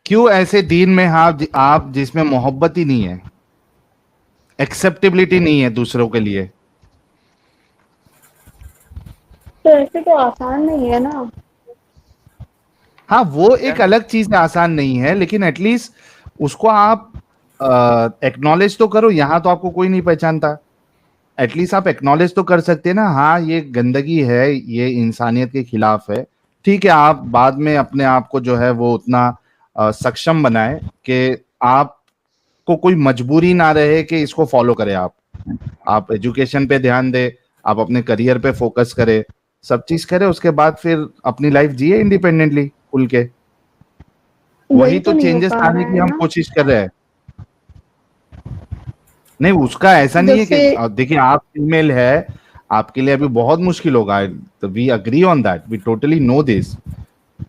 کیوں ایسے دین میں آپ جس میں محبت ہی نہیں ہے, ایکسپٹیبلٹی نہیں ہے دوسروں کے لیے؟ تو ایسے تو آسان نہیں ہے نا. ہاں وہ ایک الگ چیز ہے, آسان نہیں ہے, لیکن ایٹ لیسٹ اس کو آپ ایکنالج تو کرو. یہاں تو آپ کو کوئی نہیں پہچانتا, ایٹ لیسٹ آپ ایکنالج تو کر سکتے ہیں نا, ہاں یہ گندگی ہے, یہ انسانیت کے خلاف ہے. ٹھیک ہے, آپ بعد میں اپنے آپ کو جو ہے وہ اتنا سکشم بنائے کہ آپ کو کوئی مجبوری نہ رہے کہ اس کو فالو کرے. آپ ایجوکیشن پہ دھیان دے, آپ اپنے کریئر پہ فوکس کرے, سب چیز کرے, اس کے بعد پھر اپنی لائف جیے انڈیپینڈنٹلی کھل کے. وہی تو نہیں ہو چینجز پا لانے رہا کی ہے ہم نا. کوشش کر رہے ہیں. نہیں اس کا ایسا نہیں جب ہے سے کہ دیکھیں آپ فیمیل ہے, آپ کے لیے ابھی بہت مشکل ہوگا. We agree on that, we totally know this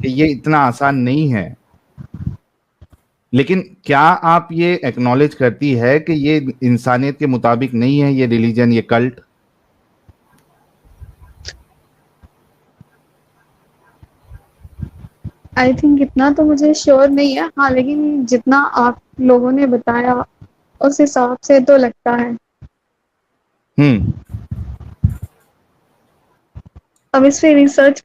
کہ یہ اتنا آسان نہیں ہے. لیکن کیا آپ یہ ایکنالج کرتی ہے کہ یہ انسانیت کے مطابق نہیں ہے, یہ ریلیجن, یہ کلٹ؟ آئی تھنک اتنا تو مجھے شیور نہیں ہے, ہاں لیکن جتنا آپ لوگوں نے بتایا اس حساب سے تو لگتا ہے. ہوں. اب اس پہ ریسرچ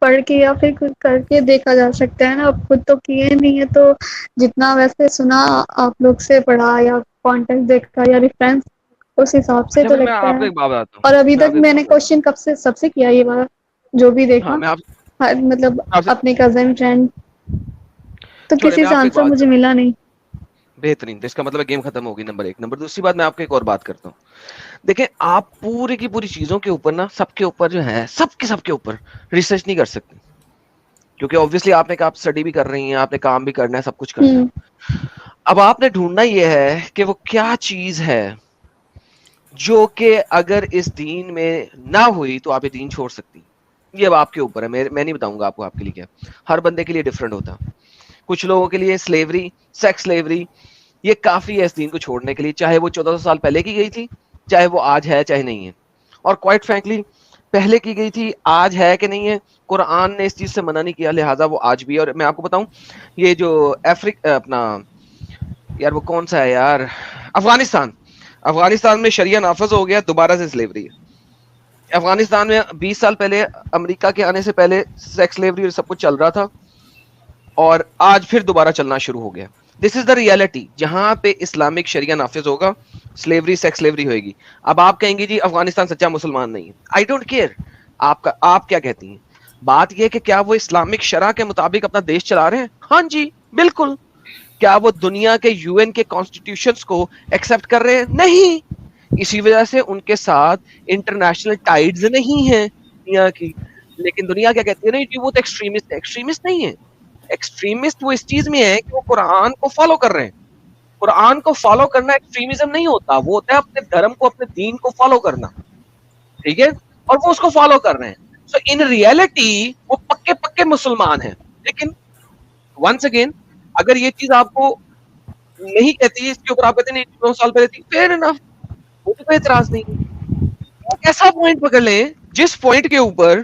پڑھ کے یا پھر کچھ کر کے دیکھا جا سکتا ہے نا. اب خود تو کیے نہیں ہے, تو جتنا ویسے سنا آپ لوگ سے پڑھا یا کانٹیکٹ دیکھا یا ریفرنس, اس حساب سے اچھا تو پھر میں لگتا آپ کو ہے. ایک بات بتاتا اور ہوں ابھی میں آپ تک کو ایک میں بات نے بتاتا کوشچن کب سے سب سے کیا یہ بار جو بھی ہوں ہاں دیکھا, میں آپ مطلب آپ سے اپنے کزن فرینڈ, تو چھوڑے کسی میں سے آپ کو ایک آنسر بات مجھے ملا نہیں. بہترین, تو اس کا مطلب گیم ختم ہوگی. نمبر ایک. نمبر دوسری بات, میں آپ کو ایک اور بات کرتا ہوں. دیکھیں آپ پوری کی پوری چیزوں کے اوپر نا, سب کے اوپر جو ہے, سب کے اوپر ریسرچ نہیں کر سکتے, کیونکہ obviously آپ نے کہا آپ اسٹڈی بھی کر رہی ہیں, آپ نے کام بھی کرنا ہے, سب کچھ کرنا ہے. ہوں. اب آپ نے ڈھونڈنا یہ ہے کہ وہ کیا چیز ہے جو کہ اگر اس دین میں نہ ہوئی تو آپ یہ دین چھوڑ سکتی. یہ اب آپ کے اوپر ہے, میں نہیں بتاؤں گا آپ کو آپ کے لیے کیا. ہر بندے کے لیے ڈفرنٹ ہوتا. کچھ لوگوں کے لیے سلیوری, سیکس سلیوری, یہ کافی ہے اس دین کو چھوڑنے کے لیے, چاہے وہ 1400 سال پہلے کی گئی تھی, چاہے وہ آج ہے چاہے نہیں ہے. اور کوائٹ فرینکلی پہلے کی گئی تھی, آج ہے کہ نہیں ہے, قرآن نے اس چیز سے منع نہیں کیا, لہٰذا وہ آج بھی ہے. اور میں آپ کو بتاؤں, یہ جو اپنا یار وہ کون سا ہے یار, افغانستان میں شریعہ نافذ ہو گیا, دوبارہ سے سلیوری ہے. افغانستان میں 20 سال پہلے امریکہ کے آنے سے پہلے سیکس سلیوری اور سب کچھ چل رہا تھا, اور آج پھر دوبارہ چلنا شروع ہو گیا. دس از دا ریئلٹی. جہاں پہ اسلامک شریعہ نافذ ہوگا, سلیوری سیکس سلیوری ہوئے گی. اب آپ کہیں گے جی افغانستان سچا مسلمان نہیں ہے, آئی ڈونٹ کیئر آپ کیا کہتی ہیں. بات یہ کہ کیا وہ اسلامک شرع کے مطابق اپنا دیش چلا رہے ہیں؟ ہاں جی بالکل. کیا وہ دنیا کے یو این کے کانسٹیٹیوشنز کو ایکسپٹ کر رہے ہیں؟ نہیں. اسی وجہ سے ان کے ساتھ انٹرنیشنل ٹائیڈز نہیں ہیں دنیا کی. لیکن دنیا کیا کہتی ہے نا جی وہ تو ایکسٹریمسٹ ہے. ایکسٹریمسٹ نہیں ہے. ایکسٹریمسٹ وہ اس چیز میں ہے کہ وہ قرآن کو فالو کر رہے ہیں. قرآن کو فالو کرنا ایکسٹریمزم نہیں ہوتا, وہ ہوتا ہے اپنے دھرم کو, اپنے دین کو فالو کرنا. ٹھیک ہے, اور وہ اس کو فالو کر رہے ہیں. سو ان ریئلٹی وہ پکے پکے مسلمان ہیں. لیکن ونس اگین, اگر یہ چیز آپ کو نہیں کہتی, اس کے اوپر آپ کہتے ہیں 9 سال پہلے تھی, فیئر انف, مجھے کوئی اعتراض نہیں ہے. ایک ایسا پوائنٹ پکڑ لیں جس پوائنٹ کے اوپر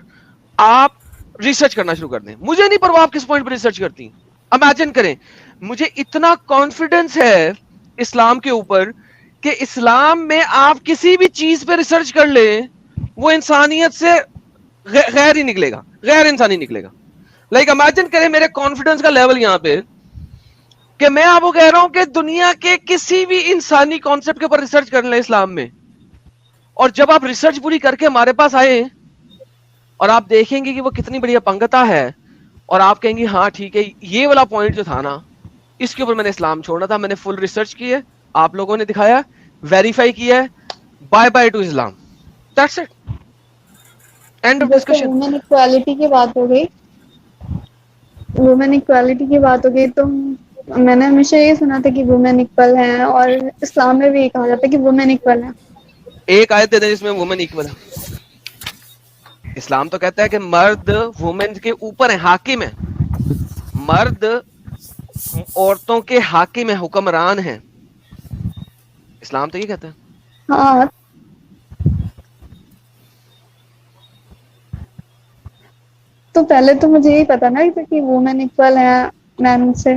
آپ ریسرچ کرنا شروع کر دیں. مجھے نہیں پرواہ آپ کس پوائنٹ پہ ریسرچ کرتی. امیجن کریں, مجھے اتنا کانفیڈنس ہے اسلام کے اوپر کہ اسلام میں آپ کسی بھی چیز پہ ریسرچ کر لیں, وہ انسانیت سے غیر ہی نکلے گا, غیر انسانی نکلے گا. لائک امیجن کریں میرے کانفیڈنس کا لیول یہاں پہ کہ میں آپ کو کہہ رہا ہوں کہ دنیا کے کسی بھی انسانی کانسیپٹ کے اوپر ریسرچ کر لیں اسلام میں, اور جب آپ ریسرچ پوری کر کے ہمارے پاس آئے اور آپ دیکھیں گے کہ وہ کتنی بڑی اپنگتا ہے, اور آپ کہیں گے ہاں ٹھیک ہے, یہ والا پوائنٹ جو تھا نا, اس کے اوپر میں نے اسلام چھوڑنا تھا, میں نے فل ریسرچ کی ہے, آپ لوگوں نے دکھایا, ویریفائی کیا ہے, bye bye to Islam. That's it, end of جیسے ڈسکشن. وومن اکوالٹی کی بات ہو گئی, وومن اکوالٹی کی بات ہو گئی, تو میں نے ہمیشہ یہ سنا تھا کہ وومین اکول ہیں, اور اسلام میں بھی یہ کہا جاتا ہے کہ وومین اکول ہیں. ایک آیت دے دیں جس میں وومن ایکول ہے. اسلام تو کہتا ہے کہ مرد وومن کے اوپر ہیں, حاکم ہیں. مرد عورتوں کے حاکم ہیں, حکمران ہیں. اسلام تو یہ کہتا ہے. ہاں, تو پہلے تو مجھے یہی پتا نا کہ وومین اکول ہے مین سے.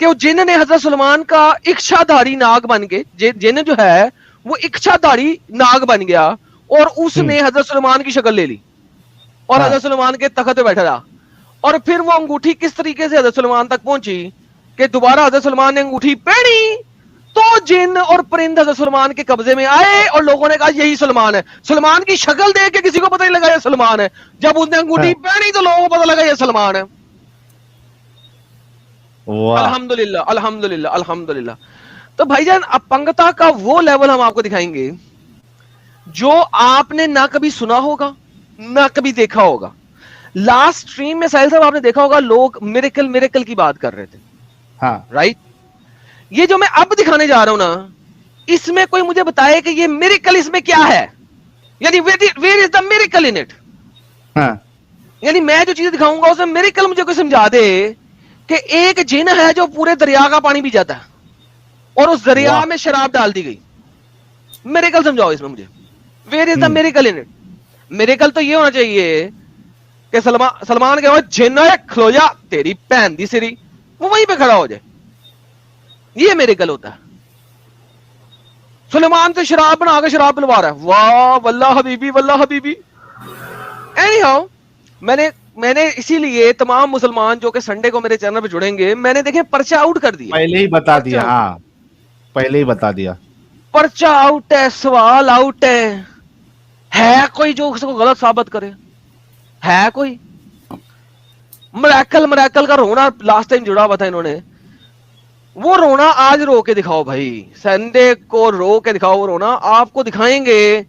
کہ وہ جن نے حضرت سلمان کا اکشادھاری ناگ بن کے جن جو ہے وہ اکشادھاری ناگ بن گیا اور اس نے حضرت سلمان کی شکل لے لی اور حضرت سلمان کے تخت پہ بیٹھا رہا. اور پھر وہ انگوٹھی کس طریقے سے حضرت سلمان تک پہنچی کہ دوبارہ حضرت سلمان نے انگوٹھی پہنی تو جن اور پرند حضرت سلمان کے قبضے میں آئے اور لوگوں نے کہا یہی سلمان ہے. سلمان کی شکل دیکھ کے کسی کو پتہ نہیں لگا یہ سلمان ہے, جب اس نے انگوٹھی پہنی تو لوگوں کو پتہ لگا یہ سلمان ہے. الحمدللہ الحمدللہ الحمدللہ. تو بھائی جان اپنگتا کا وہ لیول ہم آپ کو دکھائیں گے جو آپ نے نہ کبھی سنا ہوگا نہ کبھی دیکھا ہوگا. لاسٹ سٹریم میں ساحل صاحب آپ نے دیکھا ہوگا لوگ میریکل کی بات کر رہے تھے, ہاں رائٹ. یہ جو میں اب دکھانے جا رہا ہوں نا, اس میں کوئی مجھے بتائے کہ یہ میریکل اس میں کیا ہے, یعنی where is the miracle in it. یعنی میں جو چیز دکھاؤں گا اس میں میریکل مجھے کوئی سمجھا دے کہ ایک جن ہے جو پورے دریا کا پانی پی جاتا ہے اور اس دریا میں شراب ڈال دی گئی. میریکل سمجھاؤ اس میں مجھے, where is the miracle in it. Miracle تو یہ ہونا چاہیے کہ سلمان کہ جن کھلو جا تیری بہن دی سری, وہ وہیں پہ کھڑا ہو جائے. یہ میریکل ہوتا ہے. سلیمان سے شراب بنا کے شراب پلوا رہا ہے, واہ واللہ حبیبی واللہ حبیبی. اینی ہاؤ میں نے اسی لیے تمام مسلمان جو کہ سنڈے کو میرے چینل پہ جڑیں گے, میں نے دیکھیں پرچہ آؤٹ کر دیا, پہلے ہی بتا دیا. ہاں پہلے ہی بتا دیا, پرچہ آؤٹ ہے, سوال آؤٹ ہے کوئی جو اس کو غلط ثابت کرے؟ ہے کوئی؟ مریکل کا رونا لاسٹ ٹائم جڑا ہوا تھا انہوں نے, وہ رونا آج رو کے دکھاؤ بھائی, سنڈے کو رو کے دکھاؤ وہ رونا. آپ کو دکھائیں گے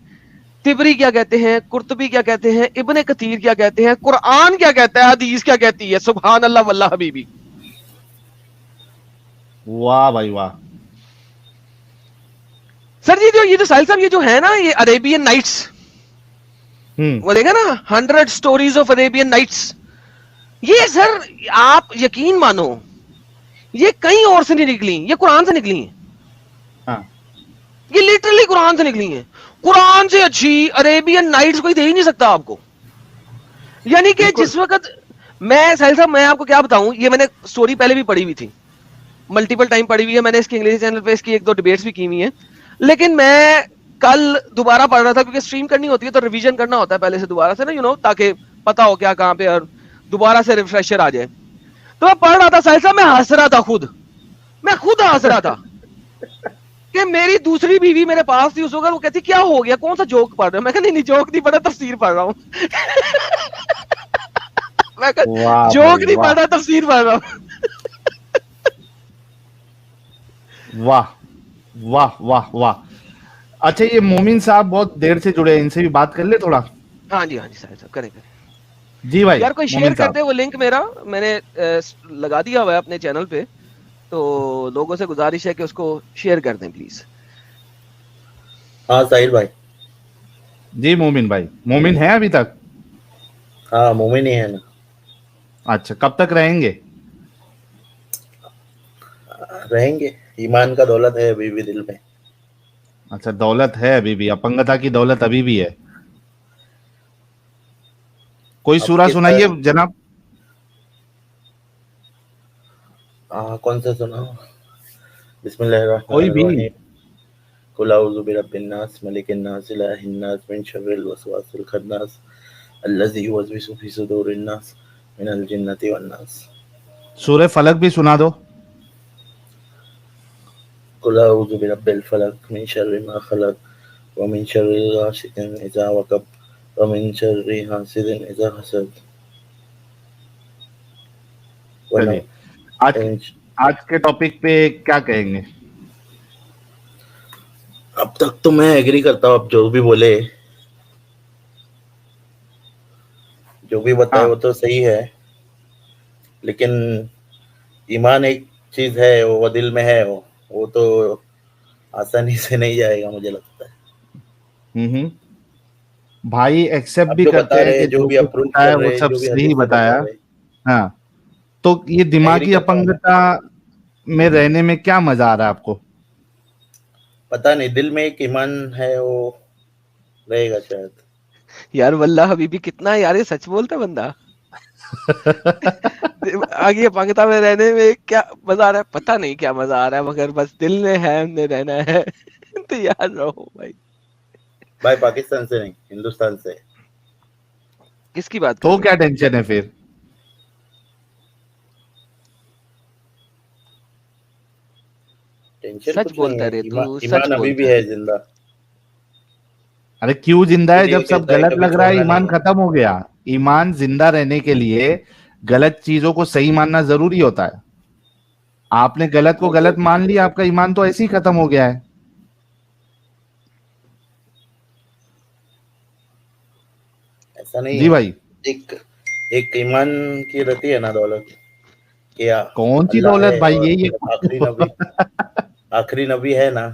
تبری کیا کہتے ہیں, قرطبی کیا کہتے ہیں, ابن کثیر کیا کہتے ہیں, قرآن کیا کہتا ہے, حدیث کیا کہتی ہے. سبحان اللہ واللہ حبیبی. واہ بھائی واہ. سر جی یہ جو ساحل صاحب یہ جو ہے نا یہ عربین نائٹس, وہ دیکھا نا 100 اسٹوریز آف عربین نائٹس, یہ سر آپ یقین مانو یہ کہیں اور سے نہیں نکلی, یہ قرآن سے نکلی ہیں. یہ لٹرلی قرآن سے نکلی ہیں. قرآن سے اچھی عربین نائٹس کوئی دے ہی نہیں سکتا آپ کو. یعنی کہ جس وقت میں ساحل صاحب میں آپ کو کیا بتاؤں, یہ میں نے سٹوری پہلے بھی پڑھی ہوئی تھی, ملٹیپل ٹائم پڑھی ہوئی ہے میں نے, اس کی انگلش چینل پہ اس کی 1-2 ڈیبیٹس بھی کی ہوئی ہیں, لیکن میں کل دوبارہ پڑھ رہا تھا کیونکہ اسٹریم کرنی ہوتی ہے تو ریویژن کرنا ہوتا ہے پہلے سے دوبارہ سے نا, تاکہ پتا ہو کیا کہاں پہ, اور دوبارہ سے ریفریشر آ جائے. تو میں پڑھ رہا تھا ساحل صاحب, میں ہنس رہا تھا, میں خود ہنس رہا تھا کہ میری دوسری بیوی میرے پاس تھی اس وقت, وہ کہتی کیا ہو گیا, کون سا جوک پڑھ رہا ہوں؟ میں کہا نہیں جوک نہیں پڑھا, تفسیر پڑھ رہا ہوں. میں کہا جوک نہیں پڑھ رہا, تفسیر پڑھ رہا ہوں. واہ واہ واہ واہ. اچھا یہ مومن صاحب بہت دیر سے جڑے ہیں, ان سے بھی بات کر لے تھوڑا. ہاں جی صاحب کریں. جی بھائی یار کوئی شیئر کر دے وہ لنک, میرا میں نے لگا دیا ہوا ہے اپنے چینل پہ, تو لوگوں سے گزارش ہے کہ اس کو شیئر کر دیں پلیز. ہاں ساحل بھائی. جی مومن بھائی, مومن ہے ابھی تک؟ ہاں مومن ہی ہے نا. اچھا کب تک رہیں گے؟ رہیں گے, ایمان کا دولت ہے ابھی بھی دل میں. اچھا دولت ہے ابھی بھی, اپنگتا کی دولت ابھی بھی ہے. کوئی سورہ سنائیے جناب. کون سا سنا؟ بسم اللہ الرحمن الرحیم. قل اعوذ برب الناس ملک الناس الہ الناس من شر الوسواس الخناس الذی یوسوس فی صدور الناس من الجنۃ والناس. سورہ فلق بھی سنا دو. قل اعوذ برب الفلق من شر ما خلق ومن شر غاسق اذا وقب ومن شر حاسد اذا حسد. آج کے ٹاپک پہ کیا کہیں گے؟ اب تک تو میں ایگری کرتا ہوں, اب جو بھی بولے جو بھی بتائے وہ تو صحیح ہے, لیکن ایمان ایک چیز ہے وہ دل میں ہے, وہ تو آسانی سے نہیں جائے گا مجھے لگتا ہے. بھائی ایکسپٹ بھی کرتے ہیں کہ جو بھی اپروو کر رہے وہ سب صحیح بتایا. ہاں تو یہ دماغی اپنگتا میں رہنے میں کیا مزہ آ رہا ہے آپ کو؟ پتہ نہیں, دل میں ایک ایمان ہے وہ رہے گا شاید. یار واللہ حبیبی کتنا یار یہ سچ بولتا بندہ. آگے پاکستان میں رہنے میں کیا مزہ آ رہا ہے پتہ نہیں کیا مزہ آ رہا ہے, مگر بس دل میں ہے, ہم نے رہنا ہے. تیار رہو بھائی. بھائی پاکستان سے نہیں, ہندوستان سے. کس کی بات کر تو رہے کیا ہیں؟ ٹینشن ہے پھر؟ ٹینشن سچ کچھ نہیں بولتا ہے, رہے تو, سچ ایمان ابھی بولتا بھی ہے. ہے زندہ. ارے کیوں زندہ ہے؟ لیے جب سب کہتا ہے غلط کبھی لگ رہا ہے چھوڑنا ایمان نہیں ہے. ختم ہو گیا. ایمان زندہ رہنے کے لیے غلط چیزوں کو صحیح ماننا ضروری ہوتا ہے. آپ نے غلط کو وہ تو غلط مان لیا, آپ کا ایمان تو ایسے ہی ختم ہو گیا ہے. ایسا نہیں جی ہے. بھائی, ایک ایمان کی رہتی ہے نا دولت, کیا کون سی اللہ دولت ہے بھائی؟ اور یہ آخری نبی ہے نا.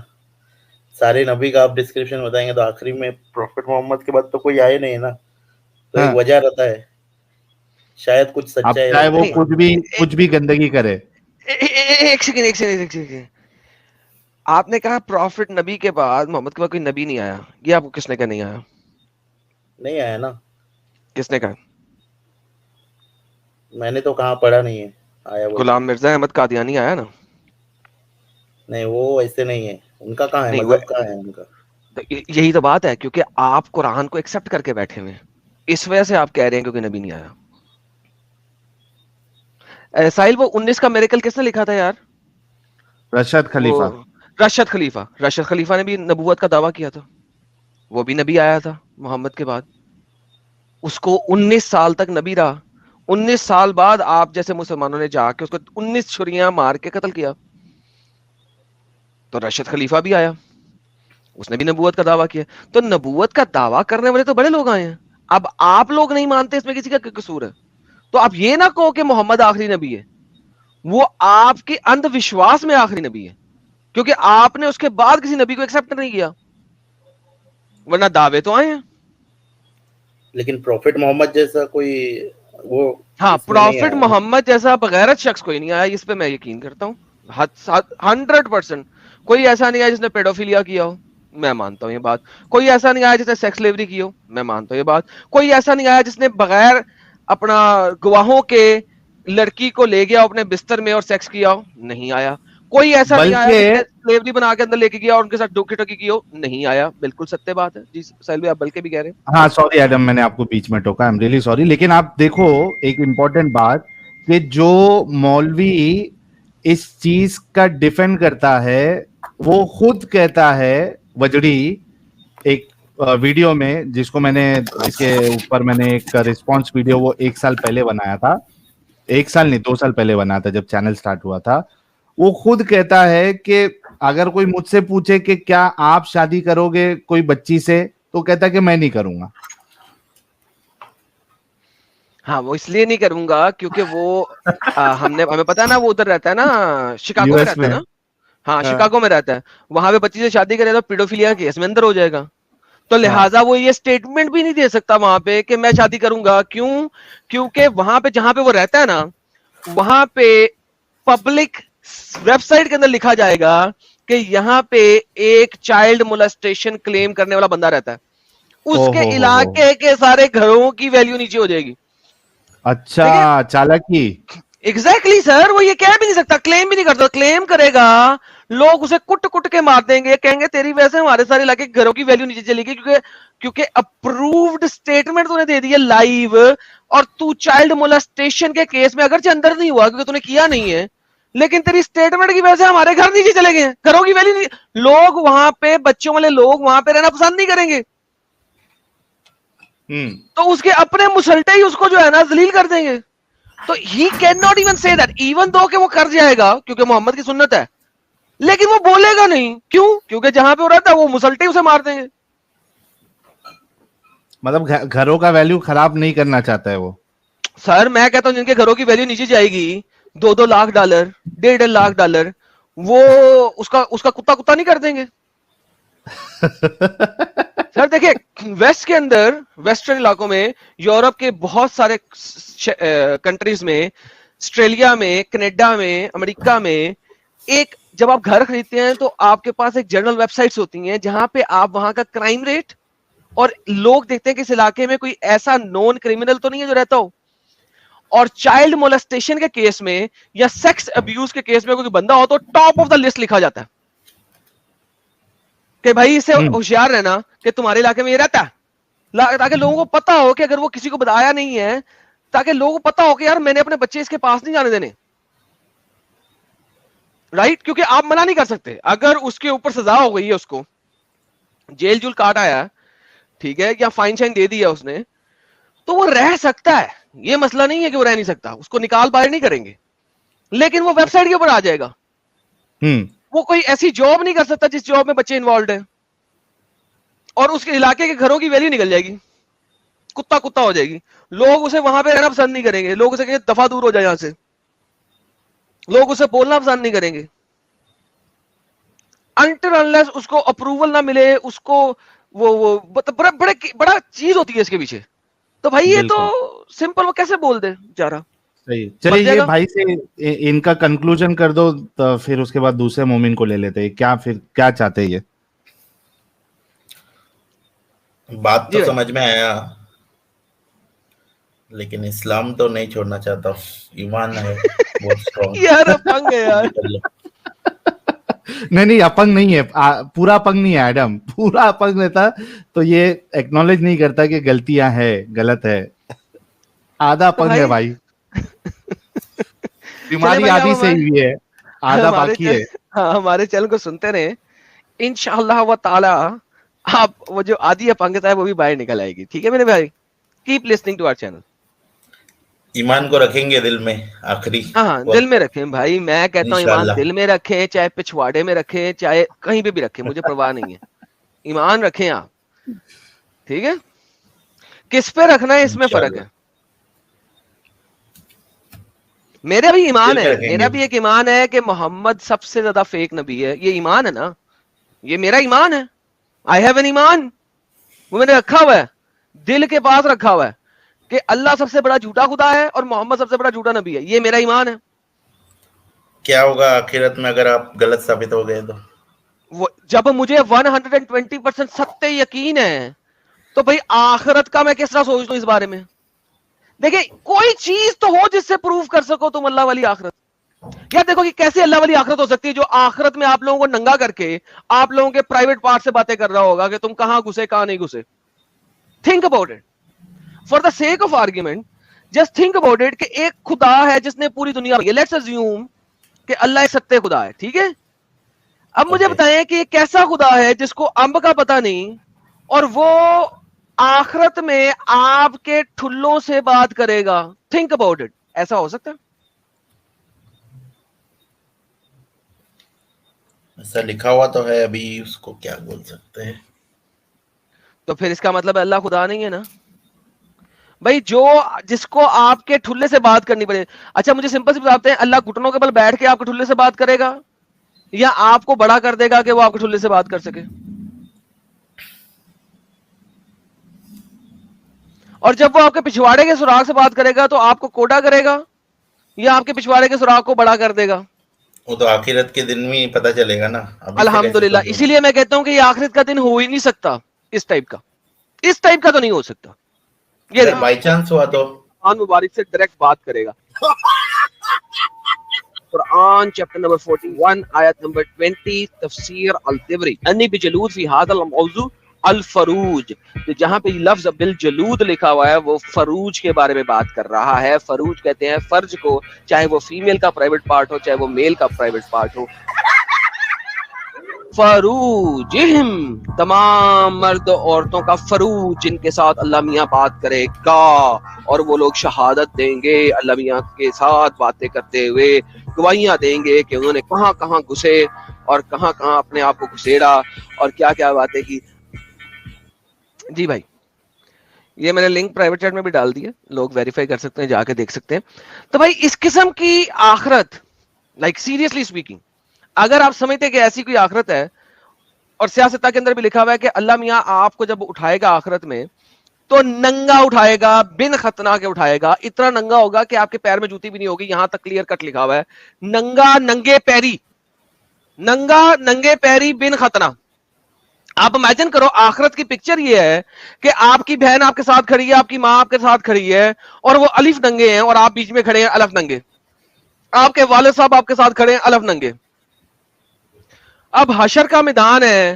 سارے نبی کا آپ ڈسکرپشن بتائیں گے تو آخری میں پروفٹ محمد کے بعد تو کوئی آئے نہیں نا, تو ایک ہاں, وجہ رہتا ہے, شاید کچھ اب سچائی چاہے ہو وہ اس میں. کچھ بھی گندگی کرے. ایک سیکنڈ. آپ نے کہا پروفٹ نبی کے بعد, محمد کے بعد کوئی نبی نہیں آیا, یہ آپ کو کس نے کہا نہیں آیا؟ نہیں آیا نا, کس نے کہا؟ میں نے تو کہاں پڑھا نہیں ہے آیا بول کے. غلام مرزا احمد قادیانی آیا نا. نہیں وہ ایسے نہیں ہے, ان کا کہاں ہے, نہیں, وہ مذہب کہاں ہے ان کا. یہی تو بات ہے, کیونکہ آپ قرآن کو ایکسپٹ کر کے بیٹھے ہوئے, اس وجہ سے آپ کہہ رہے ہیں کیونکہ نبی نہیں آیا. ساحل وہ 19 کا میریکل کس نے لکھا تھا یار؟ رشد وہ خلیفہ. رشد خلیفہ نے بھی نبوت کا دعویٰ کیا تھا, وہ بھی نبی آیا تھا محمد کے بعد. اس کو 19 سال تک نبی رہا, 19 سال بعد آپ جیسے مسلمانوں نے جا کے اس کو 19 چھریاں مار کے قتل کیا. تو رشد خلیفہ بھی آیا, اس نے بھی نبوت کا دعویٰ کیا. تو نبوت کا دعویٰ کرنے والے تو بڑے لوگ آئے ہیں. اب آپ لوگ نہیں مانتے, اس میں کسی کا قصور ہے؟ تو آپ یہ نہ کہو کہ محمد آخری نبی ہے, وہ آپ کے اندھ وشواس میں آخری نبی ہے, کیونکہ آپ نے اس کے بعد کسی نبی کو ایکسپٹ نہیں کیا, ورنہ دعوے تو آئے ہیں. لیکن پروفٹ محمد جیسا کوئی وہ ہاں, اس میں نہیں پروفٹ آیا نا. محمد جیسا بغیرت شخص کوئی نہیں آیا, اس پہ میں یقین کرتا ہوں 100%. کوئی ایسا نہیں آیا جس نے پیڈوفیلیا کیا ہو, میں مانتا ہوں یہ بات. کوئی ایسا نہیں آیا جس نے سیکس لیوری کی ہو, میں مانتا ہوں یہ بات. کوئی ایسا نہیں آیا جس نے بغیر اپنا گواہوں کے لڑکی کو لے گیا اپنے بستر میں اور سیکس کیا ہو, نہیں آیا. کوئی ایسا نہیں آیا جس بلکہ نے سلیوری بنا کے اندر لے کے گیا اور ان کے ساتھ ڈوکی ٹوکی کی ہو, نہیں آیا. بالکل ستیہ بات ہے جی سہیل بھائی, آپ بلکہ بھی کہہ رہے ہیں. ہاں سوری ایڈم, میں نے آپ کو بیچ میں ٹوکا, ایم ریلی سوری. لیکن آپ دیکھو ایک امپورٹنٹ بات, کہ جو مولوی اس چیز کا ڈیفینڈ کرتا ہے, وہ خود کہتا ہے وجڑی ایک ویڈیو میں, جس کو میں نے اس کے اوپر میں نے ایک ریسپانس ویڈیو وہ 1 سال پہلے بنایا تھا, 1 سال نہیں 2 سال پہلے بنایا تھا جب چینل سٹارٹ ہوا تھا. وہ خود کہتا ہے کہ اگر کوئی مجھ سے پوچھے کہ کیا آپ شادی کرو گے کوئی بچی سے, تو کہتا ہے کہ میں نہیں کروں گا. ہاں, وہ اس لیے نہیں کروں گا کیونکہ وہ ہمیں پتا ہے نا, وہ ادھر رہتا ہے نا, شکاگو یو میں ایس رہتا ہے نا. ہاں, شکاگو میں رہتا ہے, وہاں پہ بچی سے شادی کرے تو پیڈوفیلیا کیس میں اندر ہو جائے گا. تو لہٰذا وہ یہ سٹیٹمنٹ بھی نہیں دے سکتا وہاں پہ کہ میں شادی کروں گا. کیوں؟ کیونکہ وہاں پہ جہاں پہ وہ رہتا ہے نا, وہاں پہ پبلک ویب سائٹ کے اندر لکھا جائے گا کہ یہاں پہ ایک چائلڈ مولسٹیشن کلیم کرنے والا بندہ رہتا ہے. اس کے علاقے کے سارے گھروں کی ویلیو نیچے ہو جائے گی. اچھا, چالاکی. ایگزیکٹلی سر, وہ یہ کہہ بھی نہیں سکتا, کلیم بھی نہیں کرتا. کلیم کرے گا, لوگ اسے کٹ کٹ کے مار دیں گے, کہیں گے تیری وجہ سے ہمارے سارے علاقے کے گھروں کی ویلیو نیچے چلے گی, کیونکہ اپرووڈ سٹیٹمنٹ تو نے دے دی ہے لائیو, اور تو چائلڈ مولسٹیشن کے کیس میں اگرچہ اندر نہیں ہوا کیونکہ تو نے کیا نہیں ہے, لیکن تیری سٹیٹمنٹ کی وجہ سے ہمارے گھر نیچے چلے گئے, گھروں کی ویلیو نہیں. لوگ وہاں پہ, بچوں والے لوگ وہاں پہ رہنا پسند نہیں کریں گے, تو اس کے اپنے مسلٹے ہی اس کو جو ہے نا ذلیل کر دیں گے. تو ہی کین ناٹ ایون سے دیٹ, ایون دو کہ وہ کر جائے گا کیونکہ محمد کی سنت ہے, لیکن وہ بولے گا نہیں. کیوں؟ کیونکہ جہاں پہ وہ رہتا ہے وہ مسلٹے اسے مار دیں گے. مطلب گھروں کا ویلیو خراب نہیں کرنا چاہتا ہے وہ. سر میں کہتا ہوں جن کے گھروں کی ویلیو نیچے جائے گی $2 لاکھ, $1.5 لاکھ, وہ اس کا کتا نہیں کر دیں گے. سر دیکھیں, ویسٹ کے اندر, ویسٹرن علاقوں میں, یورپ کے بہت سارے کنٹریز میں, آسٹریلیا میں, کینیڈا میں, امریکہ میں, ایک جب آپ گھر خریدتے ہیں تو آپ کے پاس ایک جنرل ویب سائٹس ہوتی ہیں جہاں پہ آپ وہاں کا کرائم ریٹ اور لوگ دیکھتے ہیں کہ اس علاقے میں کوئی ایسا نون کرمنل تو نہیں ہے جو رہتا ہو, اور چائلڈ مولسٹیشن کے کیس میں یا سیکس ابیوز کے کیس میں کوئی بندہ ہو تو ٹاپ آف دا لسٹ لکھا جاتا ہے کہ بھائی اس سے ہوشیار رہنا کہ تمہارے علاقے میں یہ رہتا ہے, تاکہ لوگوں کو پتا ہو کہ اگر وہ کسی کو بتایا نہیں ہے, تاکہ لوگوں کو پتا ہو کہ یار میں نے اپنے بچے اس کے پاس نہیں جانے دینے, رائٹ, کیونکہ آپ منع نہیں کر سکتے. اگر اس کے اوپر سزا ہو گئی ہے, اس کو جیل جول کاٹ آیا, ٹھیک ہے, یا فائن شائن دے دیا اس نے, تو وہ رہ سکتا ہے, یہ مسئلہ نہیں ہے کہ وہ رہ نہیں سکتا, اس کو نکال باہر نہیں کریں گے, لیکن وہ ویب سائٹ کے اوپر آ جائے گا. وہ کوئی ایسی جاب نہیں کر سکتا جس جاب میں بچے انوالوڈ ہیں, اور اس کے علاقے کے گھروں کی ویلیو نکل جائے گی, کتا کتا ہو جائے گی. لوگ اسے وہاں پہ رہنا پسند نہیں کریں گے, لوگ اسے کہیں گے دفعہ دور ہو جائے یہاں سے, لوگ اسے بولنا پسند نہیں کریں گے until unless اس کو اپروول نہ ملے, اس کو وہ بڑا چیز ہوتی ہے اس کے پیچھے. تو بھائی یہ تو سمپل, وہ کیسے بول دے بیچارہ. صحیح, چلیے یہ بھائی سے ان کا کنکلوژن کر دو, تو پھر اس کے بعد دوسرے مومن کو لے لیتے ہیں. کیا چاہتے یہ بات تو سمجھ میں آیا, لیکن اسلام تو نہیں چھوڑنا چاہتا, ایمان ہے بہت اسٹرانگ. یار اپنگ ہے یار. نہیں اپنگ نہیں ہے, پورا اپنگ نہیں ہے ایڈم, پورا اپنگ رہتا تو یہ ایکنالج نہیں کرتا کہ غلطیاں ہے, غلط ہے. آدھا اپنگ ہے بھائی, بیماری آدھی سے ہوئی ہے, آدھا باقی ہے. ہاں, ہمارے چینل کو سنتے رہے, انشاءاللہ و تعالی آپ وہ جو آدھی اپنگتا ہے وہ بھی باہر نکل آئے گی. ٹھیک ہے میرے بھائی, keep listening to our channel. ایمان کو رکھیں گے دل میں, آخری ہاں دل میں رکھیں بھائی, میں کہتا ہوں ایمان دل میں رکھیں, چاہے پچھواڑے میں رکھیں, چاہے کہیں پہ بھی رکھیں, مجھے پرواہ نہیں ہے, ایمان رکھیں آپ. ٹھیک ہے, کس پہ رکھنا ہے اس میں فرق ہے. میرا بھی ایمان ہے, میرا بھی ایک ایمان ہے کہ محمد سب سے زیادہ فیک نبی ہے, یہ ایمان ہے نا, یہ میرا ایمان ہے. آئی ہیو این ایمان, وہ میں نے رکھا ہوا ہے, دل کے پاس رکھا ہوا ہے کہ اللہ سب سے بڑا جھوٹا خدا ہے اور محمد سب سے بڑا جھوٹا نبی ہے. یہ میرا ایمان ہے. کیا ہوگا آخرت میں اگر آپ غلط ثابت ہو گئے تو؟ جب مجھے 120% سچ یقین ہے تو بھائی آخرت کا میں کس طرح سوچ دوں اس بارے میں. دیکھیں کوئی چیز تو ہو جس سے پروف کر سکو تم اللہ والی آخرت. یا دیکھو کہ کیسے اللہ والی آخرت ہو سکتی ہے جو آخرت میں آپ لوگوں کو ننگا کر کے آپ لوگوں کے پرائیویٹ پارٹ سے باتیں کر رہا ہوگا کہ تم کہاں گھسے کہاں نہیں گھسے. Think about it for the sake of argument, just think about it کہ ایک خدا ہے جس نے پوری دنیا میں, لیٹس اسیوم کہ اللہ ایک سچے خدا ہے, ٹھیک ہے. اب مجھے بتائیں کہ یہ کیسا خدا ہے جس کو امب کا پتہ نہیں اور وہ آخرت میں آپ کے ٹھلوں سے بات کرے گا. تھنک اباؤٹ اٹ, ایسا ہو سکتا ہے؟ ایسا لکھا ہوا تو ہے, ابھی اس کو کیا بول سکتے ہیں. تو پھر اس کا مطلب اللہ خدا نہیں ہے نا بھائی, جو جس کو آپ کے ٹھلے سے بات کرنی پڑے. اچھا مجھے سمپل سے بتاتے ہیں, اللہ گھٹنوں کے بل بیٹھ کے آپ کے ٹھلے سے بات کرے گا یا آپ کو بڑا کر دے گا کہ وہ آپ کے ٹھلے سے بات کر سکے؟ اور جب وہ آپ کے پچھواڑے کے سراغ سے بات کرے گا تو آپ کو کوڑا کرے گا یا آپ کے پچھواڑے کے سراغ کو بڑا کر دے گا؟ وہ تو آخرت کے دن میں پتہ چلے گا نا. الحمدللہ, اسی لیے میں کہتا ہوں کہ یہ آخرت کا دن ہو ہی نہیں سکتا اس ٹائپ کا, اس ٹائپ کا تو نہیں ہو سکتا. یہ بائی چانس ہوا تو قرآن مبارک سے ڈائریکٹ بات کرے گا. قرآن چیپٹر نمبر 41 آیت نمبر 20 تفسیر الطبری انی بجلود فی هذا الموضوع الفروج. جہاں پہ لفظ بالجلود لکھا ہوا ہے وہ فروج کے بارے میں بات کر رہا ہے. فروج کہتے ہیں فرج کو, چاہے وہ فیمیل کا پرائیویٹ پارٹ ہو چاہے وہ میل کا پرائیویٹ پارٹ ہو. فروجہم, تمام مرد عورتوں کا فروج جن کے ساتھ اللہ میاں بات کرے گا, اور وہ لوگ شہادت دیں گے اللہ میاں کے ساتھ باتیں کرتے ہوئے, گواہیاں دیں گے کہ انہوں نے کہاں کہاں گھسے اور کہاں کہاں اپنے آپ کو گھسیڑا اور کیا کیا باتیں کی. جی بھائی, یہ میں نے لنک پرائیویٹ چیٹ میں بھی ڈال دیا, لوگ ویریفائی کر سکتے ہیں, جا کے دیکھ سکتے ہیں. تو بھائی اس قسم کی آخرت, لائک سیریسلی اسپیکنگ, اگر آپ سمجھتے کہ ایسی کوئی آخرت ہے, اور سیاستہ کے اندر بھی لکھا ہوا ہے کہ اللہ میاں آپ کو جب اٹھائے گا آخرت میں تو ننگا اٹھائے گا, بن ختنہ کے اٹھائے گا, اتنا ننگا ہوگا کہ آپ کے پیر میں جوتی بھی نہیں ہوگی. یہاں تک کلیئر کٹ لکھا ہوا ہے, ننگا ننگے پیری, ننگا ننگے پیری بن ختنہ. آپ امیجن کرو آخرت کی پکچر یہ ہے کہ آپ کی بہن آپ کے ساتھ کھڑی ہے, آپ کی ماں آپ کے ساتھ کھڑی ہے, اور وہ الف ننگے ہیں اور آپ بیچ میں کھڑے ہیں الف ننگے. آپ کے والد صاحب آپ کے ساتھ کھڑے ہیں الف ننگے. اب حشر کا میدان ہے,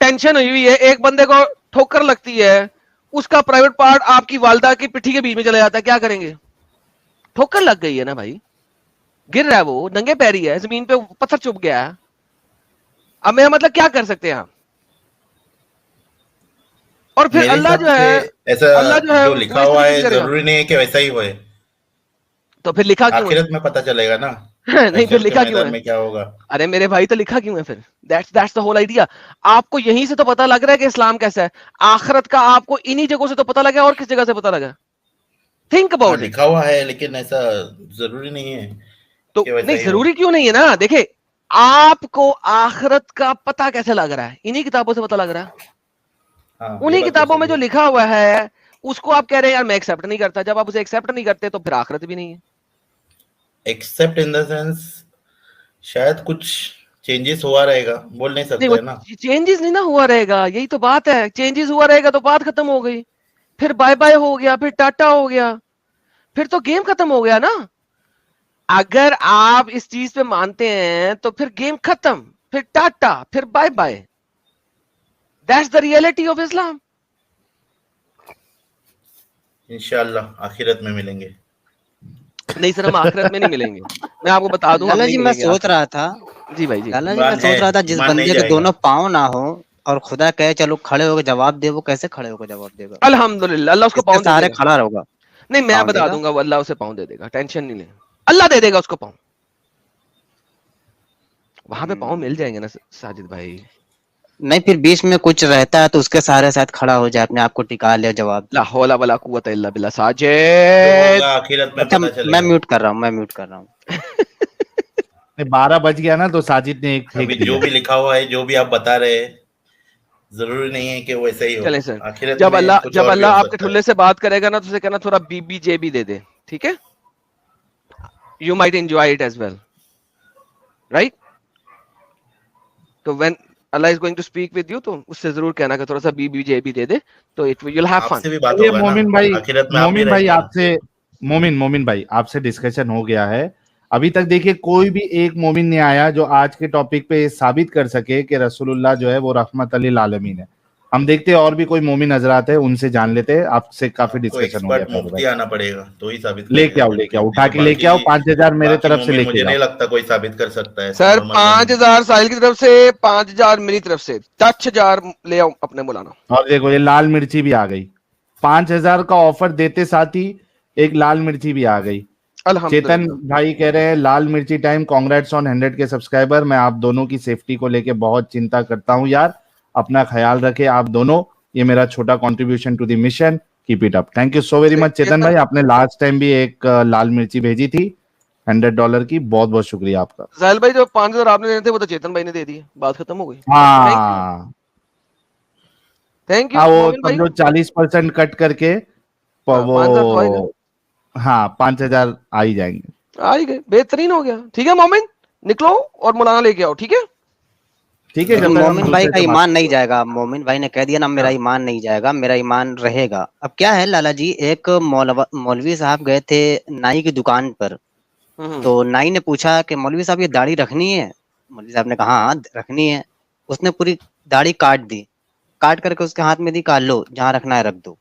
ٹینشن ہوئی ہے, ایک بندے کو ٹھوکر لگتی ہے, اس کا پرائیویٹ پارٹ آپ کی والدہ کی پٹھی کے بیچ میں چلا جاتا ہے, کیا کریں گے؟ ٹھوکر لگ گئی ہے نا بھائی, گر رہا ہے, وہ ننگے پیری ہے, زمین پہ پتھر چپ گیا ہے. اب میرا مطلب کیا کر سکتے ہیں ہم؟ اور پھر میرے اللہ حساب جو ہے, سے ایسا اللہ جو ہے جو وہ لکھا اس ہوا طریقے ہے سے کرے گا. ضروری نہیں ہے کہ ویسا ہی ہوئے, تو پھر لکھا کیوں ہے؟ آخرت میں پتہ چلے گا نا نہیں پھر حشر کے لکھا کیوں ہے؟ میدان میں کیا ہوگا. ارے میرے بھائی تو لکھا کیوں ہے پھر؟ That's the whole idea. آپ کو یہیں سے تو پتا لگ رہا ہے کہ اسلام کیسا ہے. آخرت کا آپ کو انہی جگہوں سے تو پتا لگا, اور کس جگہ سے پتا لگا؟ تھنک ہاں اباؤٹ اٹ. لکھا ہوا ہے لیکن ایسا ضروری نہیں ہے تو کہ ویسا نہیں ہی ہو. ضروری کیوں نہیں ہے نا, دیکھیں آپ کو آخرت کا پتا کیسے لگ رہا ہے؟ انہی کتابوں سے پتا لگ رہا ہے. ہاں یہ انہی بات تو کتابوں میں صحیح جو ہے. لکھا ہوا ہے اس کو آپ کہہ رہے ہیں یار میں ایکسپٹ نہیں کرتا. جب آپ اسے ایکسپٹ نہیں کرتے تو پھر آخرت بھی نہیں ہے. ایکسپٹ ان دا سینس شاید کچھ چینجز ہوا رہے گا, بول نہیں نہیں وہ سکتے نا. چینجز نہیں نا ہوا رہے گا, یہی تو بات ہے. چینجز ہوا رہے گا تو بات ختم ہو گئی, پھر بائے بائے ہو گیا, پھر ٹاٹا ہو گیا, پھر تو گیم ختم ہو گیا نا. اگر آپ اس چیز پہ مانتے ہیں تو پھر گیم ختم, پھر ٹاٹا, پھر bye bye. That's the reality of Islam. انشاءاللہ آخرت میں ملیں گے. نہیں سر, ہم آخرت میں نہیں ملیں گے, میں آپ کو بتا دوں, ہم لالا نہیں جی میں ملیں گے سوچ آخرت. رہا تھا, جی بھائی جی. لالا جی میں ایمان ہے, سوچ رہا تھا جس ایمان نہیں بندے کے جائے گا. دونوں پاؤں نہ ہو اور خدا کہے چلو کھڑے ہو کے جواب دے, وہ کیسے کھڑے ہو کے جواب دے گا؟ الحمدللہ اللہ اس کو اس کے پاؤں دے دے سہارے گا. کھڑا رہوگا. نہیں میں پاؤں دے بتا گا. دوں گا, وہ اللہ اسے پاؤں دے دے گا, ٹینشن نہیں لیں. اللہ دے دے گا اس کو پاؤں. وہاں پہ پاؤں مل جائیں گے نا ساجد بھائی. نہیں پھر بیچ میں کچھ رہتا ہے تو اس کے سہارے ساتھ کھڑا ہو جائے, اپنے آپ کو ٹکا لے, جواب دے. لا حول ولا قوت الا باللہ. جو ساجد ہوگا آخرت میں اچھا پتہ چلے میں گا. میوٹ کر رہا ہوں, میں میوٹ کر رہا ہوں. 12 بج گیا نا تو ساجد نے ایک ابھی پھینک دیا. جو بھی لکھا ہوا ہے, جو بھی آپ بتا رہے ہیں, ضروری نہیں ہے کہ ویسا ہی ہو. چلیں سر, آخرت میں کچھ جب اور بھی ہو اللہ آپ کے سکتا ہے. ٹھلے سے بات کرے گا نا تو اسے کہنا تھوڑا بی بی جے بھی دے دے, ٹھیک ہے؟ You might enjoy it as well, right? تو when Allah is going to speak with you تو اس سے ضرور کہنا کہ تھوڑا سا بی بی جے بھی دے دے, تو اٹ ول ہیو آپ فن. سے بھی بات یہ ہوگا نا, آخرت میں آپ بھی مومن رہیں بھائی گے نا. آپ سے مومن بھائی آپ سے ڈسکشن ہو گیا ہے. ابھی تک دیکھیے کوئی بھی ایک مومن نہیں آیا جو آج کے ٹاپک پہ ثابت کر سکے کہ رسول اللہ جو ہے وہ رحمت للعالمین ہے. ہم دیکھتے ہیں اور بھی کوئی مومن حضرات ہے, ان سے جان لیتے ہیں. آپ سے کافی آپ کو ڈسکشن ہو گیا ایکسپرٹ پہلے بھائی. مفتی آنا پڑے گا تو ہی ثابت لے کرے کے گا, آؤ نہیں اٹھا کے تو لے کے آؤ. 5,000 میرے باقی طرف سے لے مومن کے مجھے جاؤ. نہیں لگتا کوئی ثابت کر سکتا ہے. سر نارمل مومن 5,000 ساحل کی طرف سے, 5,000 میری طرف سے, 10,000 لے آؤ اپنے مولانا. اور دیکھو یہ لال مرچی بھی آ گئی. 5,000 کا آفر دیتے ساتھ ہی ایک لال مرچی بھی آ گئی. چیتن الحمدللہ. بھائی کہہ رہے ہیں لال مرچی ٹائم, کانگریٹس آن 100 کے سبسکرائبر. میں آپ دونوں کی سیفٹی کو لے کے بہت چنتا کرتا ہوں یار, اپنا خیال رکھے آپ دونوں. یہ میرا چھوٹا contribution to the mission. Keep it up. Thank you so very much Chetan بھائی. آپ نے لاسٹ ٹائم بھی ایک لال مرچی بھیجی تھی $100 کی. بہت بہت شکریہ آپ کا. ساحل بھائی جو 5,000 آپ نے دیے تھے وہ تو چیتن بھائی نے دے دیے, بات ختم ہو گئی. ہاں تھینک یو ہاں, وہ مومن بھائی. سمجھو 40% کٹ کر کے ہاں 5,000 تو آئے گا, وہ ہاں 5,000 آ ہی جائیں گے. آئے گئے, بہترین ہو گیا. ٹھیک ہے مومن, نکلو اور مولانا لے کے آؤ, ٹھیک ہے؟ ٹھیک ہے, جب لیکن تک ہم مومن بھائی دوسرے کا سے بات ایمان نہیں جائے گا. مومن بھائی نے کہہ دیا نا میرا ایمان نہیں جائے گا, میرا ایمان رہے گا. اب کیا ہے لالا جی, ایک مولوی صاحب گئے تھے نائی کی دکان پر, تو نائی نے پوچھا کہ مولوی صاحب یہ داڑھی رکھنی ہے؟ مولوی صاحب نے کہا ہاں رکھنی ہے. اس نے پوری داڑھی کاٹ دی, کاٹ کر کے اس کے ہاتھ میں دی, کہا لو جہاں رکھنا ہے رکھ دو.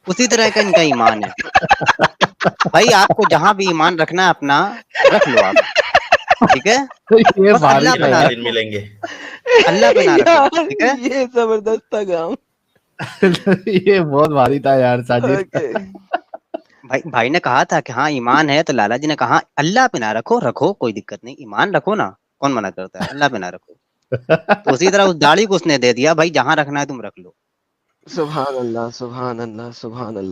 اسی طرح کا ان کا ایمان ہے بھائی. آپ کو جہاں بھی ایمان رکھنا ہے اپنا رکھ لو آپ, ٹھیک ہے؟ یہ بس بھاری اللہ پہ تھا نہ یار. دن رکھو, ملیں گے. اللہ پہ نہ رکھو, یار ٹھیک ہے؟ یہ زبردست تھا کام. یہ بہت بھاری تھا یار ساجد. بھائی نے کہا تھا کہ ہاں ایمان ہے, تو لالا جی نے کہا اللہ پہ نہ رکھو, رکھو کوئی دقت نہیں, ایمان رکھو نا, کون منع کرتا ہے, اللہ پہ نہ رکھو. تو اسی طرح اس داڑھی کو اس نے دے دیا, بھائی جہاں رکھنا ہے تم رکھ لو. سبحان اللہ, سبحان اللہ, سبحان اللہ.